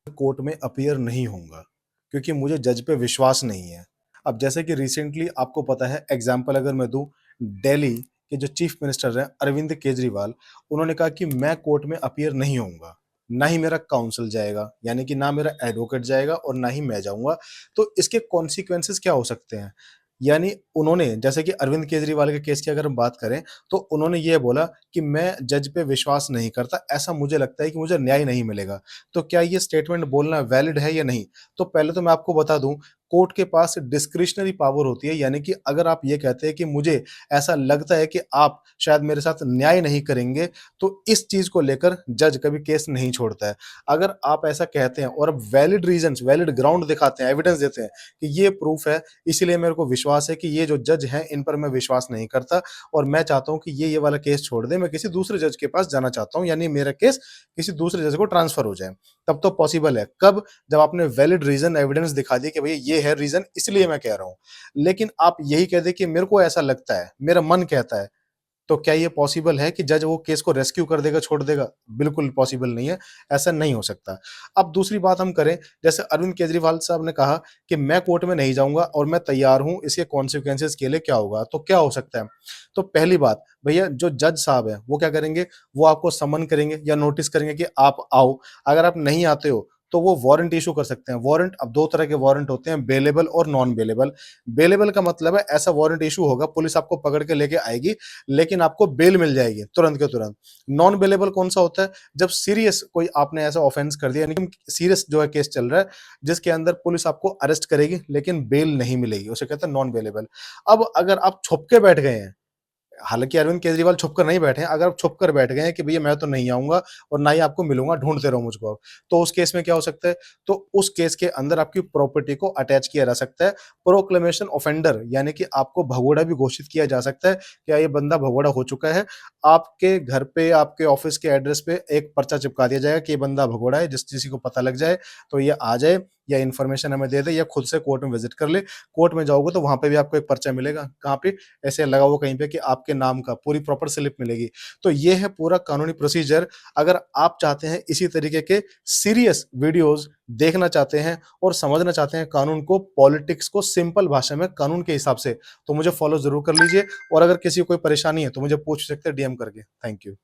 Court में appear नहीं होऊँगा, क्योंकि मुझे जज पे विश्वास नहीं है। अब जैसे कि रिसेंटली आपको पता है, एग्ज़ाम्पल अगर मैं दूँ, दिल्ली के जो चीफ मिनिस्टर हैं अरविंद केजरीवाल, उन्होंने कहा कि मैं कोर्ट में अपीयर नहीं होऊँगा, ना ही मेरा काउंसल जाएगा, यानी कि ना मेरा एडवोकेट जाएगा और ना ही मैं जाऊँगा। तो इसके कॉन्सिक्वेंसेस क्या हो सकते हैं? यानी उन्होंने, जैसे कि अरविंद केजरीवाल के केस की अगर हम बात करें, तो उन्होंने ये बोला कि मैं जज पे विश्वास नहीं करता, ऐसा मुझे लगता है कि मुझे न्याय नहीं मिलेगा। तो क्या ये स्टेटमेंट बोलना वैलिड है या नहीं? तो पहले तो मैं आपको बता दूँ, कोर्ट के पास डिस्क्रिशनरी पावर होती है, यानी कि अगर आप ये कहते हैं कि मुझे ऐसा लगता है कि आप शायद मेरे साथ न्याय नहीं करेंगे, तो इस चीज़ को लेकर जज कभी केस नहीं छोड़ता है। अगर आप ऐसा कहते हैं और वैलिड रीज़न्स, वैलिड ग्राउंड दिखाते हैं, एविडेंस देते हैं कि ये प्रूफ है, इसीलिए मेरे को विश्वास है कि ये जो जज हैं, इन पर मैं विश्वास नहीं करता और मैं चाहता हूँ कि ये वाला केस छोड़ दें, मैं किसी दूसरे जज के पास जाना चाहता हूँ, यानी मेरा केस किसी दूसरे जज को ट्रांसफ़र हो जाए। तब तो पॉसिबल है। कब? जब आपने वैलिड रीज़न, एविडेंस दिखा दिया कि भैया ये है रीज़न, इसलिए मैं कह रहा हूँ। लेकिन आप यही कह दें कि मेरे को ऐसा लगता है, मेरा मन कहता है, तो क्या ये पॉसिबल है कि जज वो केस को रेस्क्यू कर देगा, छोड़ देगा? बिल्कुल पॉसिबल नहीं है, ऐसा नहीं हो सकता। अब दूसरी बात हम करें, जैसे अरविंद केजरीवाल साहब ने कहा कि मैं कोर्ट में नहीं जाऊँगा और मैं तैयार हूँ, इसके कॉन्सिक्वेंसेज़ के लिए क्या होगा? तो क्या हो सकता है? तो पहली बात, भैया जो जज साहब हैं, वो क्या करेंगे? वो आपको समन करेंगे या नोटिस करेंगे कि आप आओ। अगर आप नहीं आते हो, तो वो वारंट इश्यू कर सकते हैं। वारंट, अब 2 तरह के वारंट होते हैं, बेलेबल और नॉन बेलेबल। बेलेबल का मतलब है ऐसा वारंट इश्यू होगा, पुलिस आपको पकड़ के लेके आएगी, लेकिन आपको बेल मिल जाएगी तुरंत के तुरंत। नॉन बेलेबल कौन-सा होता है? जब सीरियस कोई आपने ऐसा ऑफेंस कर दिया, यानी कि सीरियस जो है केस चल रहा है, जिसके अंदर पुलिस आपको अरेस्ट करेगी, लेकिन बेल नहीं मिलेगी, उसे कहते हैं नॉन बेलेबल। अब अगर आप छुप के बैठ गए हैं, हालाँकि अरविंद केजरीवाल छुप कर नहीं बैठे हैं, अगर आप छुप कर बैठ गए हैं कि भैया मैं तो नहीं आऊँगा और ना ही आपको मिलूँगा, ढूँढते रहो मुझको अब, तो उस केस में क्या हो सकता है? तो उस केस के अंदर आपकी प्रॉपर्टी को अटैच किया जा सकता है। प्रोक्लेमेशन ऑफेंडर, यानी कि आपको भगोड़ा भी घोषित किया जा सकता है, क्या ये बंदा भगोड़ा हो चुका है। आपके घर पे, आपके ऑफ़िस के एड्रेस पे एक पर्चा चिपका दिया जाएगा कि ये बंदा भगोड़ा है, जिस किसी को पता लग जाए, तो ये आ जाए या इन्फॉर्मेशन हमें दे दे या खुद से कोर्ट में विज़िट कर ले। कोर्ट में जाओगे तो वहाँ पे भी आपको एक पर्चा मिलेगा, कहाँ पे? ऐसे लगा हुआ कहीं पे कि आपके नाम का पूरी प्रॉपर स्लिप मिलेगी। तो ये है पूरा कानूनी प्रोसीजर। अगर आप चाहते हैं इसी तरीके के सीरियस वीडियोज़ देखना चाहते हैं और समझना चाहते हैं कानून को, पॉलिटिक्स को सिंपल भाषा में कानून के हिसाब से, तो मुझे फॉलो ज़रूर कर लीजिए और अगर किसी को कोई परेशानी है तो मुझे पूछ सकते हैं डीएम करके। Thank you.